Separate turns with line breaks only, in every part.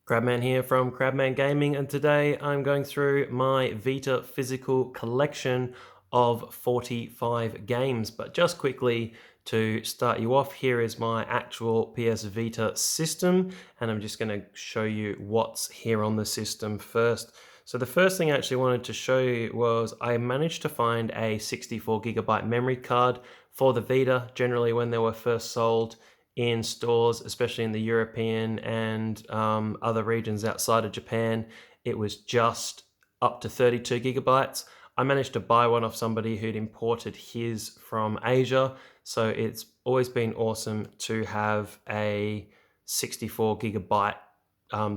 Crabman here from Crabman Gaming, and today I'm going through my Vita physical collection of 45 games. But just quickly to start you off, here is my actual PS Vita system, and I'm just going to show you what's here on the system first. So the first thing I actually wanted to show you was I managed to find a 64GB memory card for the Vita. Generally, when they were first sold in stores, especially in the European and other regions outside of Japan, it was just up to 32GB. I managed to buy one off somebody who'd imported his from Asia, so it's always been awesome to have a 64GB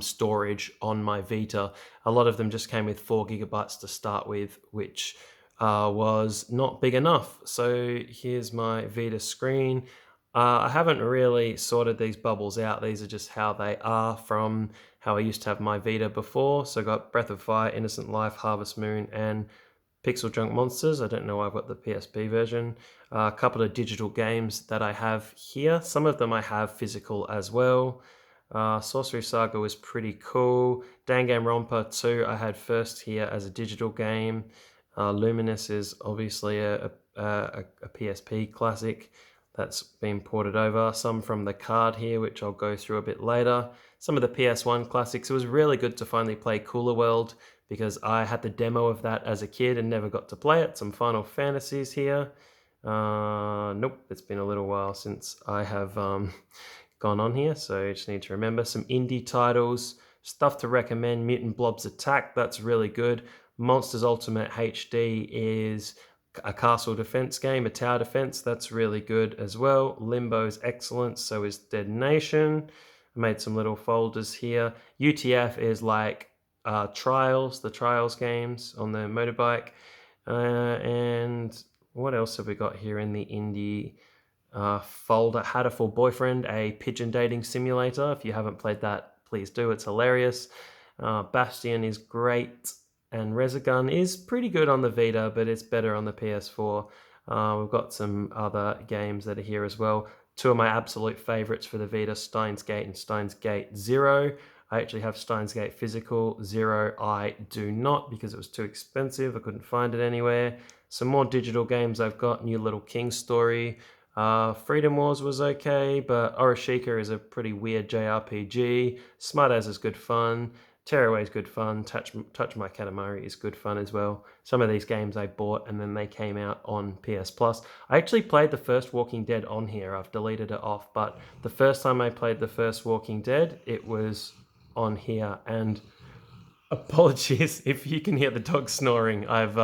storage on my Vita. A lot of them just came with 4GB to start with, which was not big enough. So here's my Vita screen. I haven't really sorted these bubbles out. These are just how they are from how I used to have my Vita before. So I got Breath of Fire, Innocent Life, Harvest Moon, and Pixel Junk Monsters. I don't know why I've got the PSP version. A couple of digital games that I have here. Some of them I have physical as well. Sorcery Saga was pretty cool. Danganronpa 2 I had first here as a digital game. Luminous is obviously a PSP classic that's been ported over. Some from the card here, which I'll go through a bit later. Some of the PS1 classics. It was really good to finally play Cooler World because I had the demo of that as a kid and never got to play it. Some Final Fantasies here. Nope, it's been a little while since I have gone on here, so you just need to remember some indie titles. Stuff to recommend: Mutant Blobs Attack, that's really good. Monsters Ultimate HD is a castle defense game, a tower defense, that's really good as well. Limbo's excellent, so is Dead Nation. I made some little folders here. UTF is like Trials, the Trials games on the motorbike. And what else have we got here in the indie folder? Hatterful Boyfriend, a pigeon dating simulator. If you haven't played that, please do, it's hilarious. Bastion is great. And Resogun is pretty good on the Vita, but it's better on the PS4. We've got some other games that are here as well. Two of my absolute favorites for the Vita, Steins Gate and Steins Gate Zero. I actually have Steins Gate physical. Zero I do not because it was too expensive. I couldn't find it anywhere. Some more digital games I've got. New Little King Story. Freedom Wars was okay, but Oroshika is a pretty weird JRPG. Smart As is good fun. Tearaway is good fun. Touch My Katamari is good fun as well. Some of these games I bought and then they came out on PS Plus. I actually played the first Walking Dead on here. I've deleted it off, but the first time I played the first Walking Dead, it was on here. And apologies if you can hear the dog snoring. I've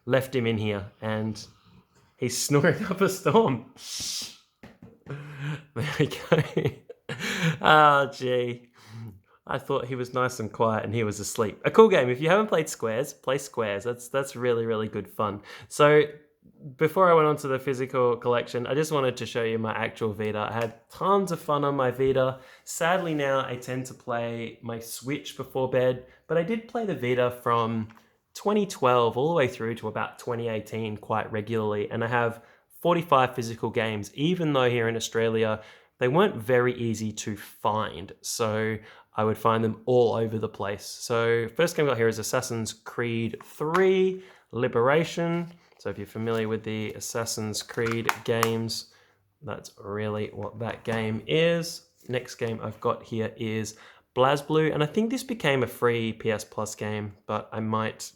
left him in here and he's snoring up a storm. There we go. Oh, gee. I thought he was nice and quiet and he was asleep. A cool game. If you haven't played Squares, play Squares. That's really, really good fun. So before I went on to the physical collection, I just wanted to show you my actual Vita. I had tons of fun on my Vita. Sadly now I tend to play my Switch before bed, but I did play the Vita from 2012 all the way through to about 2018 quite regularly, and I have 45 physical games, even though here in Australia they weren't very easy to find, so I would find them all over the place. So first game I got here is Assassin's Creed 3 Liberation. So if you're familiar with the Assassin's Creed games, that's really what that game is. Next game I've got here is BlazBlue, and I think this became a free PS Plus game, but I might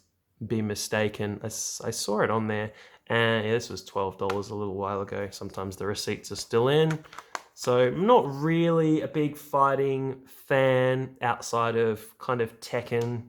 be mistaken. I saw it on there, and yeah, this was $12 a little while ago. Sometimes the receipts are still in. So I'm not really a big fighting fan outside of kind of Tekken.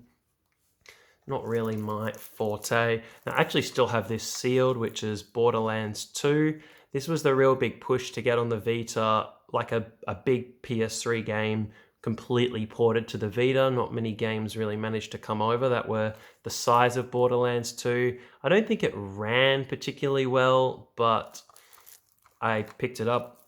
Not really my forte. Now, I actually still have this sealed, which is Borderlands 2. This was the real big push to get on the Vita, like a big PS3 game completely ported to the Vita. Not many games really managed to come over that were the size of Borderlands 2. I don't think it ran particularly well, but I picked it up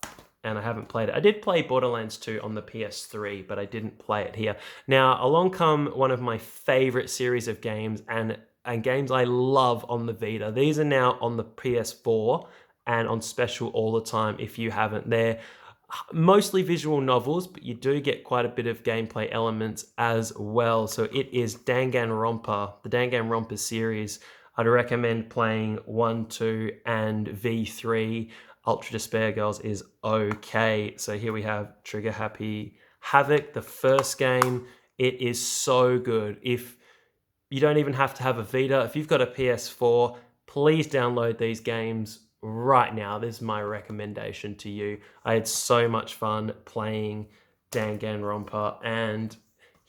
and I haven't played it. I did play Borderlands 2 on the PS3, but I didn't play it here. Now, along come one of my favorite series of games and games I love on the Vita. These are now on the PS4 and on special all the time if you haven't. They're Mostly visual novels, but you do get quite a bit of gameplay elements as well. So it is Danganronpa, the Danganronpa series. I'd recommend playing 1, 2, and V3. Ultra Despair Girls is okay. So here we have Trigger Happy Havoc, the first game. It is so good. If you don't even have to have a Vita. If you've got a PS4, please download these games right now. This is my recommendation to you. I had so much fun playing Danganronpa, and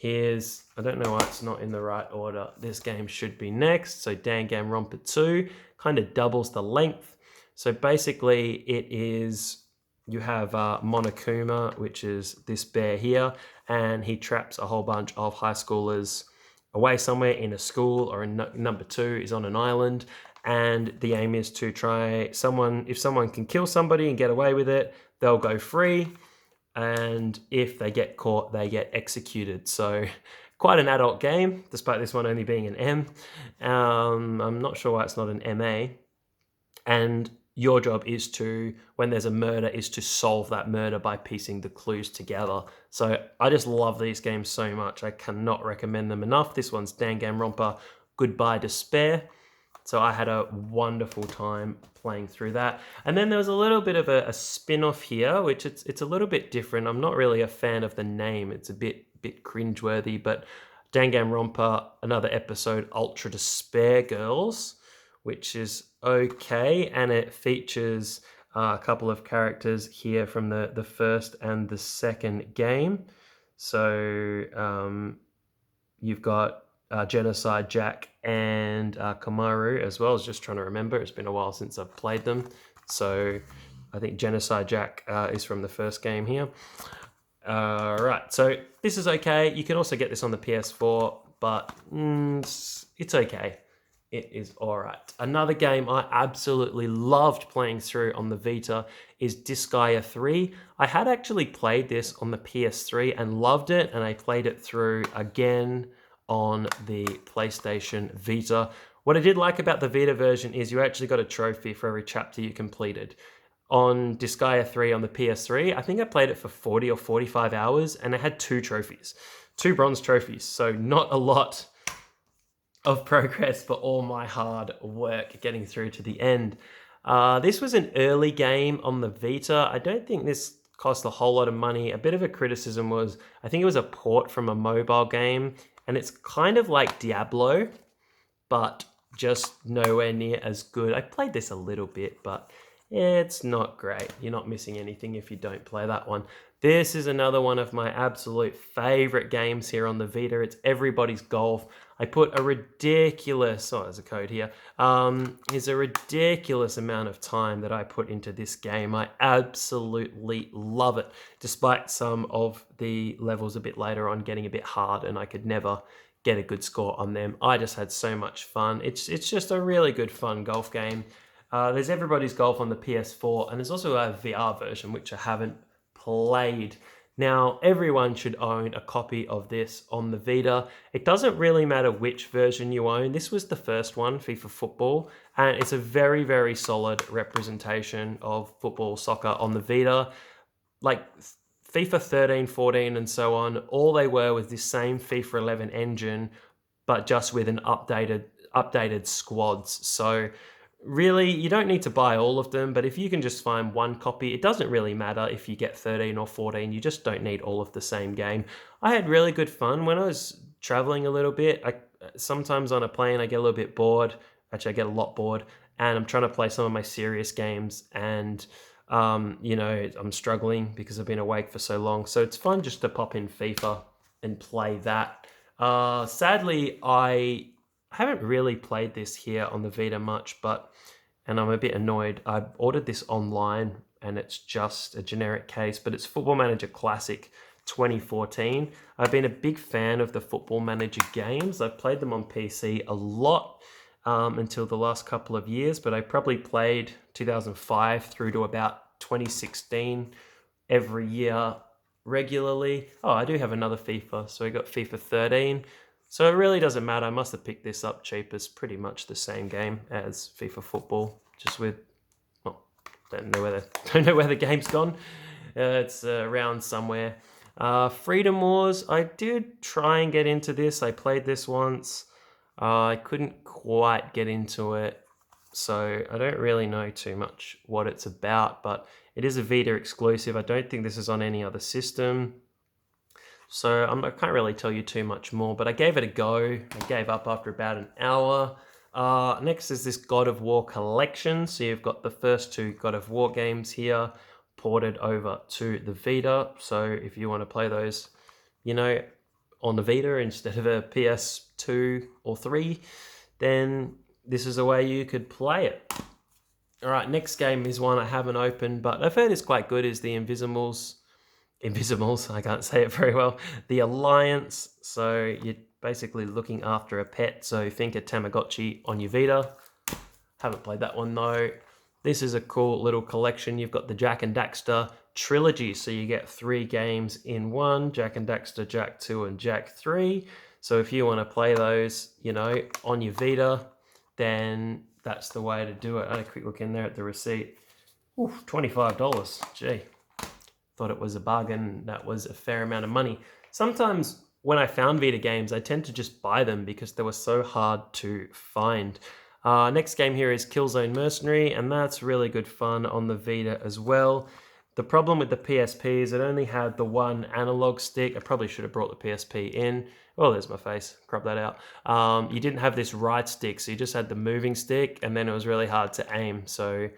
I don't know why it's not in the right order. This game should be next. So Danganronpa 2 kind of doubles the length. So basically you have Monokuma, which is this bear here, and he traps a whole bunch of high schoolers away somewhere in a school, or in number 2 is on an island, and the aim is to if someone can kill somebody and get away with it, they'll go free, and if they get caught, they get executed. So quite an adult game, despite this one only being an M. I'm not sure why it's not an MA. And your job is when there's a murder, is to solve that murder by piecing the clues together. So I just love these games so much. I cannot recommend them enough. This one's Danganronpa Goodbye Despair. So I had a wonderful time playing through that. And then there was a little bit of a spin-off here, which it's a little bit different. I'm not really a fan of the name. It's a bit cringeworthy, but Danganronpa, another episode, Ultra Despair Girls, which is okay, and it features a couple of characters here from the first and the second game. So you've got Genocide Jack and Kamaru as well. I was just trying to remember. It's been a while since I've played them. So I think Genocide Jack is from the first game here. Right, so this is okay. You can also get this on the PS4, but it's okay. It is all right. Another game I absolutely loved playing through on the Vita is Disgaea 3. I had actually played this on the PS3 and loved it, and I played it through again on the PlayStation Vita. What I did like about the Vita version is you actually got a trophy for every chapter you completed. On Disgaea 3 on the PS3, I think I played it for 40 or 45 hours, and I had 2 trophies. 2 bronze trophies, so not a lot of progress for all my hard work getting through to the end. This was an early game on the Vita. I don't think this cost a whole lot of money. A bit of a criticism was, I think it was a port from a mobile game, and it's kind of like Diablo, but just nowhere near as good. I played this a little bit, but it's not great. You're not missing anything if you don't play that one. This is another one of my absolute favorite games here on the Vita. It's Everybody's Golf. I put a ridiculous, there's a code here. There's a ridiculous amount of time that I put into this game. I absolutely love it, despite some of the levels a bit later on getting a bit hard and I could never get a good score on them. I just had so much fun. It's just a really good fun golf game. There's Everybody's Golf on the PS4, and there's also a VR version, which I haven't played. Now, everyone should own a copy of this on the Vita. It doesn't really matter which version you own. This was the first one, FIFA Football, and it's a very, very solid representation of football, soccer on the Vita. Like FIFA 13, 14, and so on, all they were was this same FIFA 11 engine, but just with an updated squads. So really, you don't need to buy all of them, but if you can just find one copy, it doesn't really matter if you get 13 or 14, you just don't need all of the same game. I had really good fun when I was traveling a little bit. Sometimes on a plane, I get a little bit bored. Actually, I get a lot bored, and I'm trying to play some of my serious games, and I'm struggling because I've been awake for so long. So it's fun just to pop in FIFA and play that. Sadly, I haven't really played this here on the Vita much, and I'm a bit annoyed. I ordered this online and it's just a generic case, but it's Football Manager Classic 2014. I've been a big fan of the Football Manager games. I've played them on PC a lot until the last couple of years, but I probably played 2005 through to about 2016 every year regularly. Oh, I do have another FIFA, so I got FIFA 13. So it really doesn't matter. I must have picked this up cheap. It's pretty much the same game as FIFA Football, just with, don't know where the game's gone. It's around somewhere. Freedom Wars, I did try and get into this. I played this once. I couldn't quite get into it, so I don't really know too much what it's about, but it is a Vita exclusive. I don't think this is on any other system. So I can't really tell you too much more, but I gave it a go. I gave up after about an hour. Next is this God of War collection. So you've got the first two God of War games here ported over to the Vita. So if you want to play those, you know, on the Vita instead of a PS2 or 3, then this is a way you could play it. All right, next game is one I haven't opened, but I've heard is quite good, is the Invisibles, I can't say it very well. The Alliance, so you're basically looking after a pet, so think a Tamagotchi on your Vita. Haven't played that one though. This is a cool little collection. You've got the Jak and Daxter trilogy, so you get 3 games in one, Jak and Daxter, Jak 2 and Jak 3. So if you want to play those, you know, on your Vita, then that's the way to do it. I had a quick look in there at the receipt. Oof, $25, gee. Thought it was a bargain. That was a fair amount of money. Sometimes when I found Vita games, I tend to just buy them because they were so hard to find. Next game here is Killzone Mercenary, and that's really good fun on the Vita as well. The problem with the PSP is it only had the one analog stick. I probably should have brought the PSP in. Oh, there's my face. Crop that out. You didn't have this right stick, so you just had the moving stick, and then it was really hard to aim. So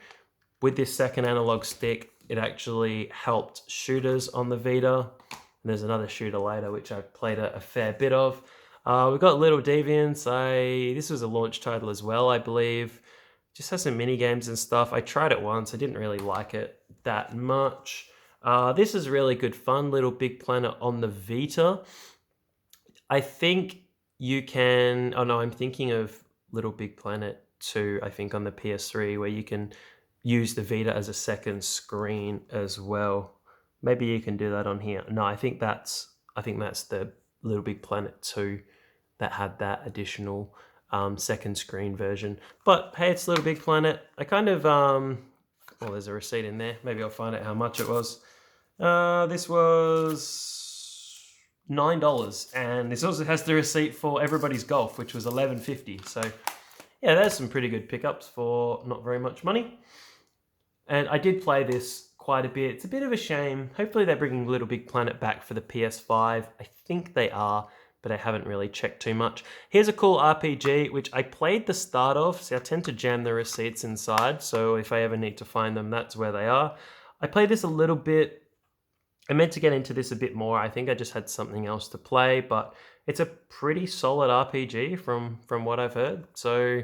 with this second analog stick, it actually helped shooters on the Vita. And there's another shooter later, which I've played a fair bit of. We've got Little Deviants. This was a launch title as well, I believe. Just has some mini games and stuff. I tried it once. I didn't really like it that much. This is really good fun. Little Big Planet on the Vita. I think you can... Oh no, I'm thinking of Little Big Planet 2, I think, on the PS3, where you can use the Vita as a second screen as well. Maybe you can do that on here. No, I think that's the Little Big Planet 2 that had that additional second screen version. But hey, it's Little Big Planet. I kind of well, there's a receipt in there. Maybe I'll find out how much it was. This was $9, and this also has the receipt for Everybody's Golf, which was $11.50. So yeah, there's some pretty good pickups for not very much money. And I did play this quite a bit. It's a bit of a shame. Hopefully they're bringing Little Big Planet back for the PS5. I think they are, but I haven't really checked too much. Here's a cool RPG, which I played the start of. See, I tend to jam the receipts inside, so if I ever need to find them, that's where they are. I played this a little bit. I meant to get into this a bit more. I think I just had something else to play, but it's a pretty solid RPG from what I've heard. So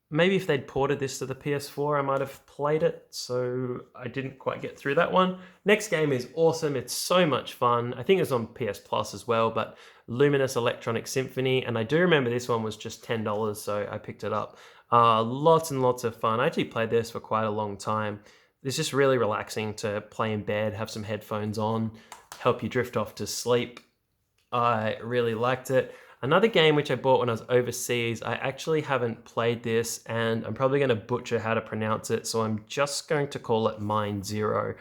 maybe if they'd ported this to the PS4, I might have played it, so I didn't quite get through that one. Next game is awesome. It's so much fun. I think it's on PS Plus as well, but Luminous Electronic Symphony, and I do remember this one was just $10, so I picked it up. Lots and lots of fun. I actually played this for quite a long time. It's just really relaxing to play in bed, have some headphones on, help you drift off to sleep. I really liked it. Another game which I bought when I was overseas, I actually haven't played this, and I'm probably going to butcher how to pronounce it, so I'm just going to call it Mind Zero.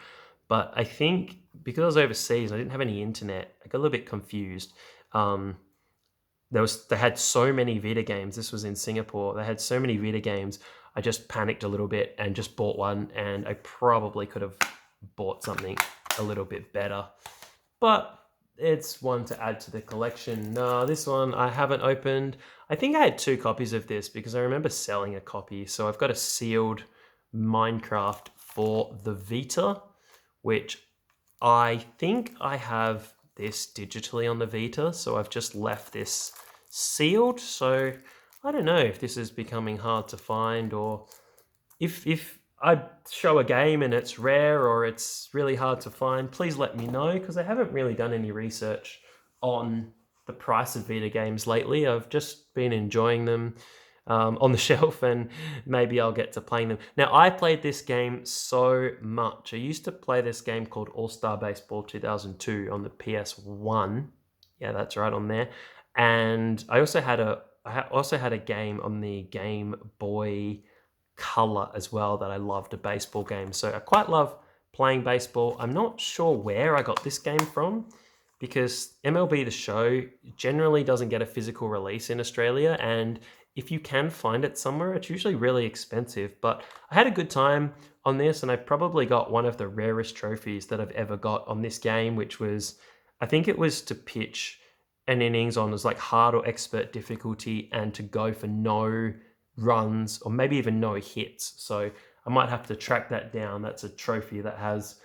But I think because I was overseas and I didn't have any internet, I got a little bit confused. They had so many Vita games. This was in Singapore. They had so many Vita games. I just panicked a little bit and just bought one, and I probably could have bought something a little bit better. But it's one to add to the collection. This one I haven't opened. I think I had 2 copies of this because I remember selling a copy. So I've got a sealed Minecraft for the Vita, which I think I have this digitally on the Vita. So I've just left this sealed. So I don't know if this is becoming hard to find, or if I show a game and it's rare or it's really hard to find, please let me know, because I haven't really done any research on the price of Vita games lately. I've just been enjoying them on the shelf, and maybe I'll get to playing them. Now, I played this game so much. I used to play this game called All-Star Baseball 2002 on the PS1. Yeah, that's right, on there. And I also had a game on the Game Boy Color as well that I loved, a baseball game. So I quite love playing baseball. I'm not sure where I got this game from because MLB The Show generally doesn't get a physical release in Australia, and if you can find it somewhere, it's usually really expensive. But I had a good time on this, and I probably got one of the rarest trophies that I've ever got on this game, which was, I think it was to pitch an innings on as like hard or expert difficulty and to go for no runs or maybe even no hits. So I might have to track that down. That's a trophy that has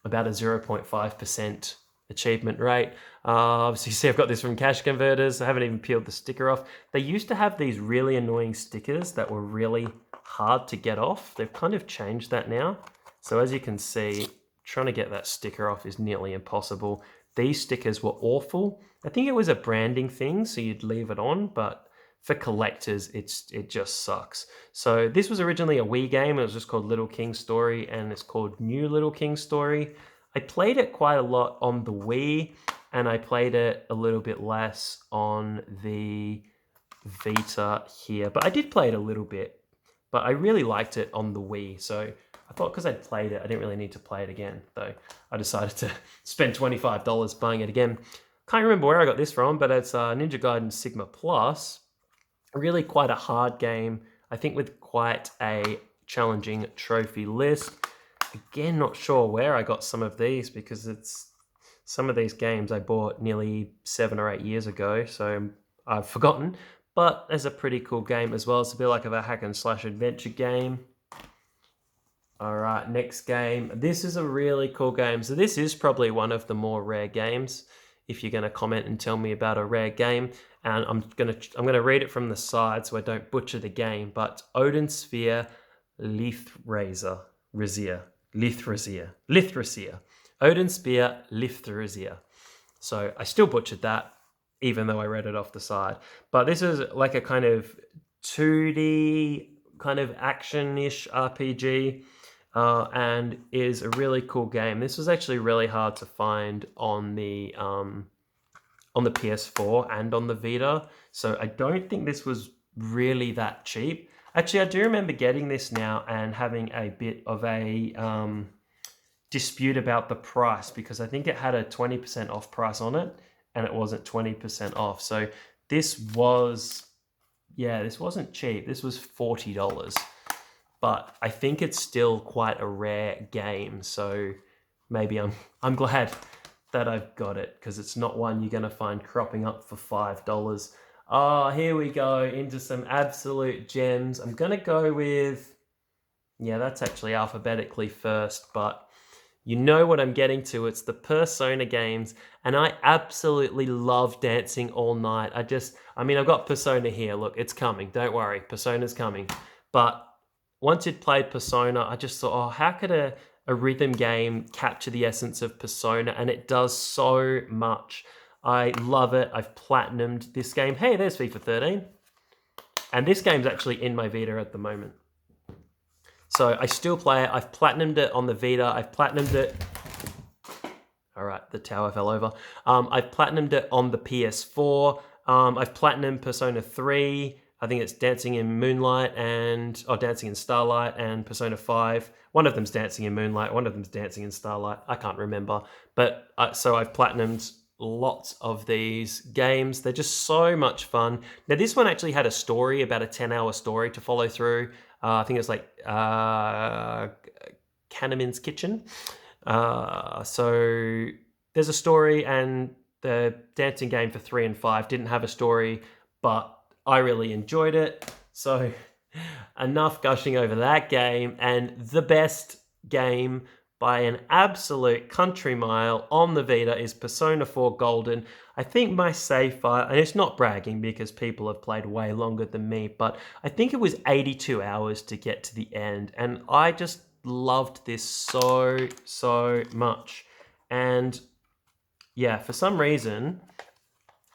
about a 0.5% achievement rate. Obviously, you see I've got this from Cash Converters. I haven't even peeled the sticker off. They used to have these really annoying stickers that were really hard to get off. They've kind of changed that now. So as you can see, trying to get that sticker off is nearly impossible. These stickers were awful. I think it was a branding thing, so you'd leave it on, but for collectors, it just sucks. So this was originally a Wii game. It was just called Little King Story, and it's called New Little King Story. I played it quite a lot on the Wii, and I played it a little bit less on the Vita here. But I did play it a little bit, but I really liked it on the Wii. So I thought because I'd played it, I didn't really need to play it again, though I decided to spend $25 buying it again. Can't remember where I got this from, but it's Ninja Gaiden Sigma Plus. Really quite a hard game, I think, with quite a challenging trophy list. Again, not sure where I got some of these because it's some of these games I bought nearly 7 or 8 years ago, so I've forgotten. But there's a pretty cool game as well. It's a bit like a hack and slash adventure game. All right, next game. This is a really cool game. So this is probably one of the more rare games. If you're going to comment and tell me about a rare game, and I'm gonna read it from the side so I don't butcher the game. But Odin Sphere Lithrasier. Odin Spear Lithrasier. So I still butchered that, even though I read it off the side. But this is like a kind of 2D kind of action-ish RPG, and is a really cool game. This was actually really hard to find on the PS4 and on the Vita, so I don't think this was really that cheap. Actually, I do remember getting this now and having a bit of a dispute about the price because I think it had a 20% off price on it and it wasn't 20% off. So this wasn't cheap. This was $40. But I think it's still quite a rare game, so maybe I'm glad that I've got it because it's not one you're going to find cropping up for $5. Oh, here we go into some absolute gems. I'm going to go with, yeah, that's actually alphabetically first, but you know what I'm getting to. It's the Persona games, and I absolutely love Dancing All Night. I've got Persona here. Look, it's coming. Don't worry. Persona's coming. But once you'd played Persona, I just thought, oh, how could a rhythm game capture the essence of Persona? And it does so much. I love it. I've platinumed this game. Hey, there's FIFA 13. And this game's actually in my Vita at the moment. So I still play it. I've platinumed it on the Vita. I've platinumed it. All right, the tower fell over. I've platinumed it on the PS4. I've platinumed Persona 3. I think it's Dancing in Dancing in Starlight and Persona 5. One of them's Dancing in Moonlight, one of them's Dancing in Starlight. I can't remember. But so I've platinumed lots of these games. They're just so much fun. Now, this one actually had a story, about a 10-hour story to follow through. I think it was like Kahneman's Kitchen. So there's a story, and the dancing game for 3 and 5 didn't have a story, but I really enjoyed it. So enough gushing over that game. And the best game by an absolute country mile on the Vita is Persona 4 Golden. I think my save file, and it's not bragging because people have played way longer than me, but I think it was 82 hours to get to the end. And I just loved this so, so much. And yeah, for some reason,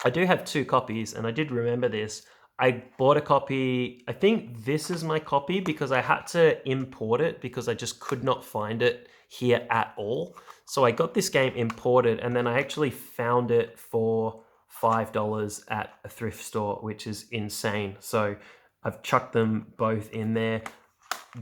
I do have 2 copies, and I did remember this. I bought a copy. I think this is my copy because I had to import it because I just could not find it here at all. So I got this game imported, and then I actually found it for $5 at a thrift store, which is insane. So I've chucked them both in there.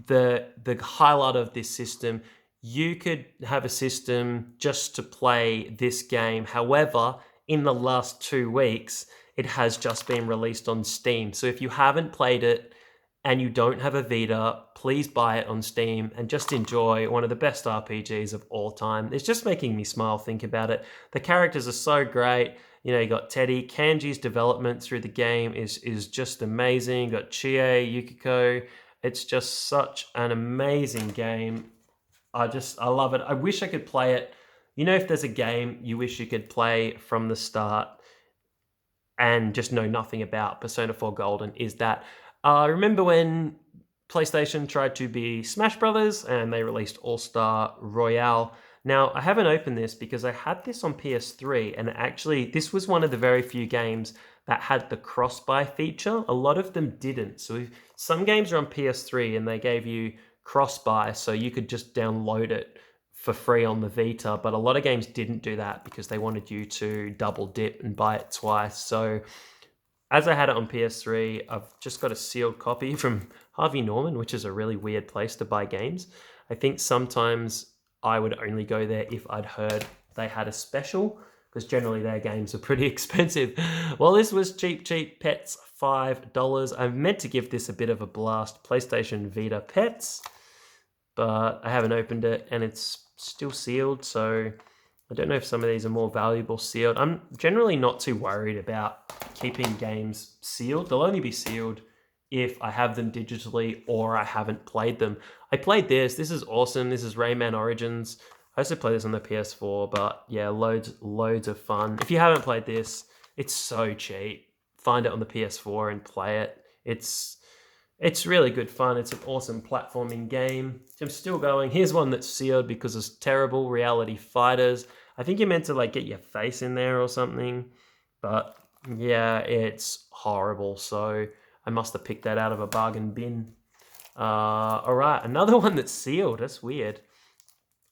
The highlight of this system you could have a system just to play this game. However, in the last 2 weeks, it has just been released on Steam. So if you haven't played it and you don't have a Vita, please buy it on Steam and just enjoy one of the best RPGs of all time. It's just making me smile thinking about it. The characters are so great. You know, you got Teddy. Kanji's development through the game is just amazing. You got Chie, Yukiko. It's just such an amazing game. I love it. I wish I could play it. You know, if there's a game you wish you could play from the start and just know nothing about Persona 4 Golden, is that. Remember when PlayStation tried to be Smash Brothers and they released All Star Royale? Now, I haven't opened this because I had this on PS3, and actually, this was one of the very few games that had the cross-buy feature. A lot of them didn't. So, some games are on PS3 and they gave you cross-buy, so you could just download it for free on the Vita, but a lot of games didn't do that because they wanted you to double dip and buy it twice. So as I had it on PS3, I've just got a sealed copy from Harvey Norman, which is a really weird place to buy games. I think sometimes I would only go there if I'd heard they had a special, because generally their games are pretty expensive. Well, this was cheap pets, $5. I'm meant to give this a bit of a blast. PlayStation Vita Pets, but I haven't opened it and it's still sealed, so I don't know if some of these are more valuable sealed. I'm generally not too worried about keeping games sealed. They'll only be sealed if I have them digitally or I haven't played them. I played this. This is awesome. This is Rayman Origins. I also play this on the PS4, but yeah, loads of fun. If you haven't played this, it's so cheap. Find it on the PS4 and play it. It's really good fun. It's an awesome platforming game. I'm still going. Here's one that's sealed because it's terrible. Reality Fighters. I think you're meant to like get your face in there or something, but yeah, it's horrible. So I must have picked that out of a bargain bin. All right, another one that's sealed. That's weird.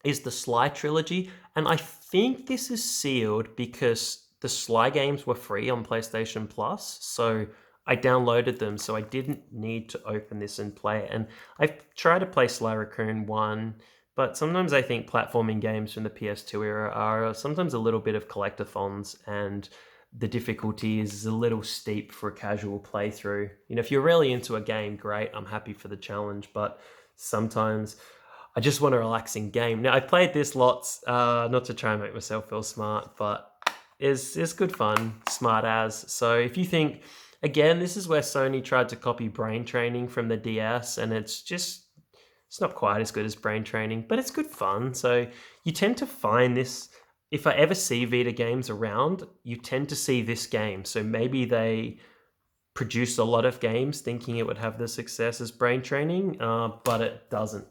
Is the Sly trilogy, and I think this is sealed because the Sly games were free on PlayStation Plus. So I downloaded them, so I didn't need to open this and play it. And I've tried to play Sly Raccoon 1, but sometimes I think platforming games from the PS2 era are sometimes a little bit of collectathons, and the difficulty is a little steep for a casual playthrough. You know, if you're really into a game, great, I'm happy for the challenge, but sometimes I just want a relaxing game. Now, I've played this lots, not to try and make myself feel smart, but it's good fun, smart as. So if you think, again, this is where Sony tried to copy brain training from the DS, and it's not quite as good as brain training, but it's good fun. So you tend to find this, if I ever see Vita games around, you tend to see this game. So maybe they produced a lot of games thinking it would have the success as brain training, but it doesn't.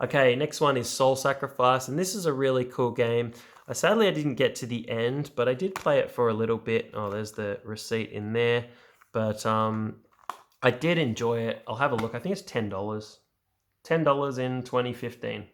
Okay, next one is Soul Sacrifice, and this is a really cool game. Sadly, I didn't get to the end, but I did play it for a little bit. Oh, there's the receipt in there. But I did enjoy it. I'll have a look. I think it's $10. $10 in 2015.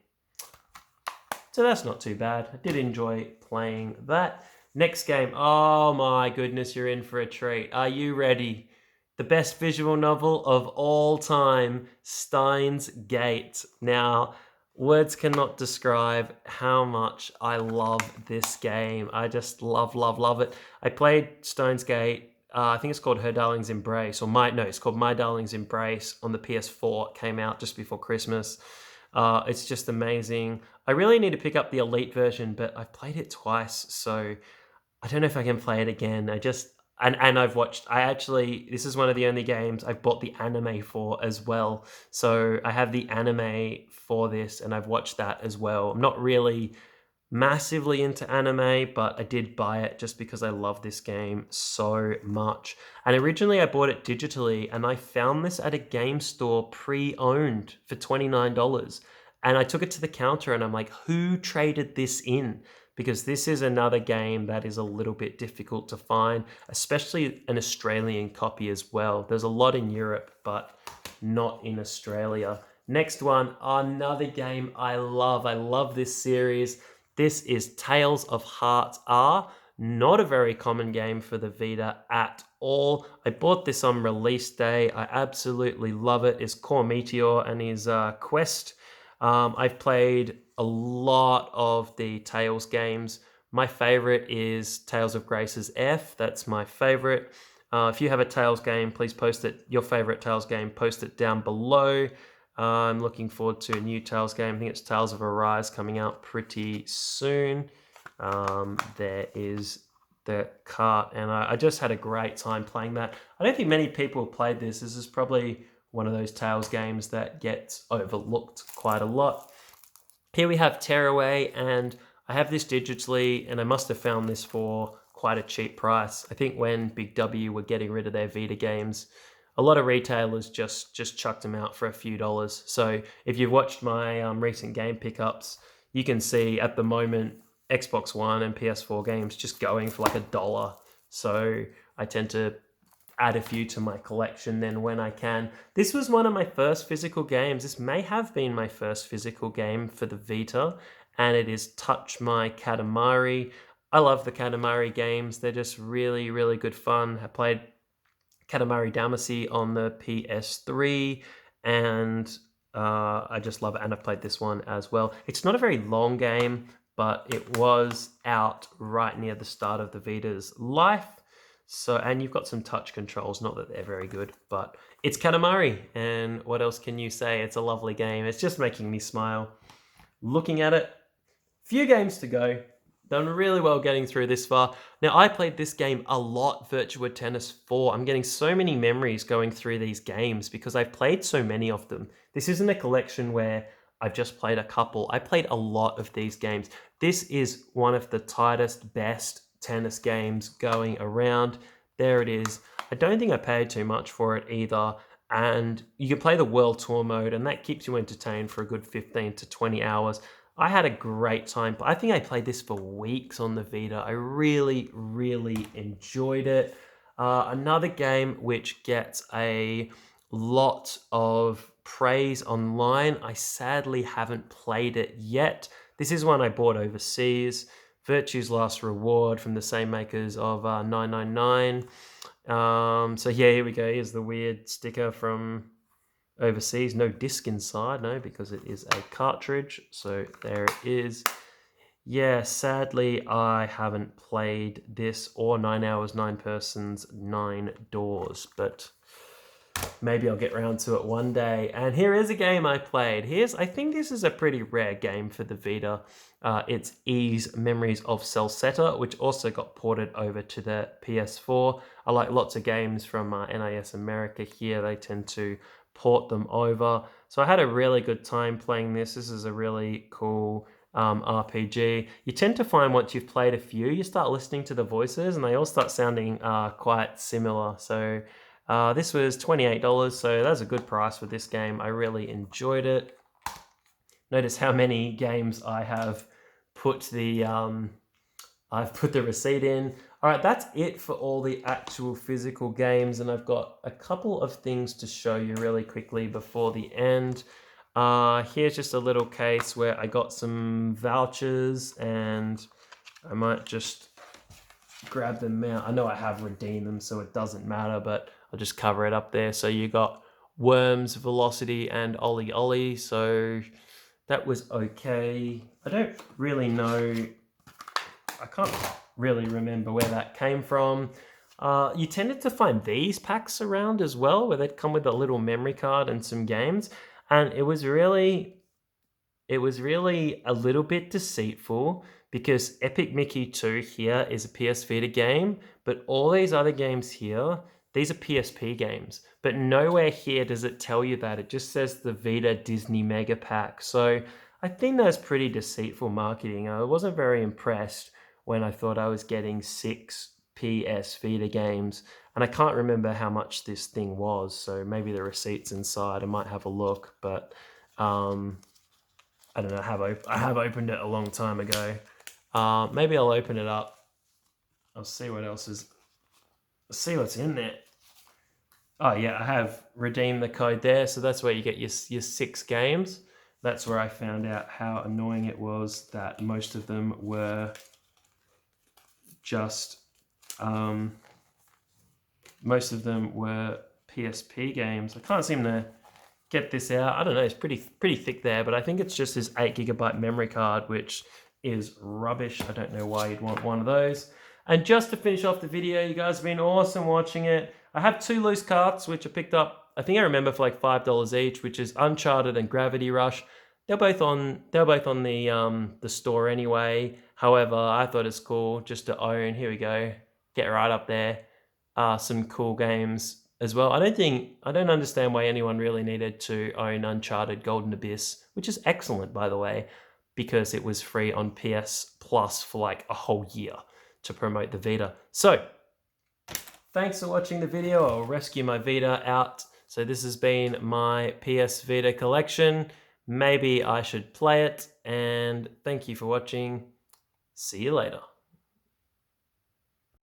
So that's not too bad. I did enjoy playing that. Next game. Oh my goodness, you're in for a treat. Are you ready? The best visual novel of all time, Steins Gate. Now, words cannot describe how much I love this game. I just love it. I played Steins Gate. I think it's called Her Darling's Embrace, it's called My Darling's Embrace on the PS4. It came out just before Christmas. It's just amazing. I really need to pick up the Elite version, but I've played it twice, so I don't know if I can play it again. And this is one of the only games I've bought the anime for as well. So I have the anime for this and I've watched that as well. I'm not really massively into anime, but I did buy it just because I love this game so much. And originally I bought it digitally and I found this at a game store pre-owned for $29. And I took it to the counter and I'm like, who traded this in? Because this is another game that is a little bit difficult to find, especially an Australian copy as well. There's a lot in Europe, but not in Australia. Next one, another game I love. I love this series. This is Tales of Hearts R. Not a very common game for the Vita at all. I bought this on release day. I absolutely love it. It's Core Meteor and his quest. I've played a lot of the Tales games. My favorite is Tales of Grace's F. That's my favorite. If you have a Tales game, please post it, your favorite Tales game, post it down below. I'm looking forward to a new Tales game. I think it's Tales of Arise coming out pretty soon. There is the cart, and I just had a great time playing that. I don't think many people have played this. This is probably one of those Tales games that gets overlooked quite a lot. Here we have Tearaway, and I have this digitally, and I must have found this for quite a cheap price. I think when Big W were getting rid of their Vita games, a lot of retailers just chucked them out for a few dollars. So if you've watched my recent game pickups, you can see at the moment Xbox One and PS4 games just going for like $1. So I tend to add a few to my collection then when I can. This was one of my first physical games. This may have been my first physical game for the Vita, and it is Touch My Katamari. I love the Katamari games. They're just really, really good fun. I played Katamari Damacy on the PS3, and I just love it. And I've played this one as well. It's not a very long game, but it was out right near the start of the Vita's life. So, and you've got some touch controls, not that they're very good, but it's Katamari, and what else can you say? It's a lovely game. It's just making me smile looking at it. Few games to go. Done really well getting through this far. Now, I played this game a lot, Virtua Tennis 4. I'm getting so many memories going through these games because I've played so many of them. This isn't a collection where I've just played a couple. I played a lot of these games. This is one of the tightest, best tennis games going around. There it is. I don't think I paid too much for it either. And you can play the World Tour mode, and that keeps you entertained for a good 15 to 20 hours. I had a great time. I think I played this for weeks on the Vita. I really, really enjoyed it. Another game which gets a lot of praise online. I sadly haven't played it yet. This is one I bought overseas. Virtue's Last Reward from the same makers of 999. So yeah, here we go. Here's the weird sticker from overseas. No disc inside, no, because it is a cartridge. So there it is. Yeah, sadly, I haven't played this or 9 Hours, 9 Persons, 9 Doors, but maybe I'll get around to it one day. And here is a game I played. I think this is a pretty rare game for the Vita. It's Ys Memories of Celceta, which also got ported over to the PS4. I like lots of games from NIS America here. They tend to port them over. So I had a really good time playing this. This is a really cool RPG. You tend to find once you've played a few, you start listening to the voices and they all start sounding quite similar. So this was $28, so that's a good price for this game. I really enjoyed it. Notice how many games I have put the receipt in. All right, that's it for all the actual physical games, and I've got a couple of things to show you really quickly before the end. Here's just a little case where I got some vouchers, and I might just grab them out. I know I have redeemed them, so it doesn't matter, but I'll just cover it up there. So you got Worms, Velocity, and Ollie Ollie. So that was okay. I don't really know. I can't really remember where that came from. You tended to find these packs around as well, where they'd come with a little memory card and some games. And it was really a little bit deceitful because Epic Mickey 2 here is a PS Vita game, but all these other games here, these are PSP games. But nowhere here does it tell you that. It just says the Vita Disney Mega Pack. So I think that's pretty deceitful marketing. I wasn't very impressed when I thought I was getting 6 PS Vita games. And I can't remember how much this thing was. So maybe the receipt's inside. I might have a look, but I don't know. I have opened it a long time ago. Maybe I'll open it up. I'll see what else is. See what's in there. Oh yeah, I have redeemed the code there. So that's where you get your 6 games. That's where I found out how annoying it was that most of them were just most of them were PSP games. I can't seem to get this out. I don't know, it's pretty thick there, but I think it's just this 8 GB memory card, which is rubbish. I don't know why you'd want one of those. And just to finish off the video, you guys have been awesome watching it. I have 2 loose carts, which I picked up, I think I remember, for like $5 each, which is Uncharted and Gravity Rush. They're both on the store anyway. However, I thought it's cool just to own. Here we go. Get right up there. Some cool games as well. I don't understand why anyone really needed to own Uncharted Golden Abyss, which is excellent, by the way, because it was free on PS Plus for like a whole year to promote the Vita. So, thanks for watching the video. I'll rescue my Vita out. So this has been my PS Vita collection. Maybe I should play it, and thank you for watching. See you later.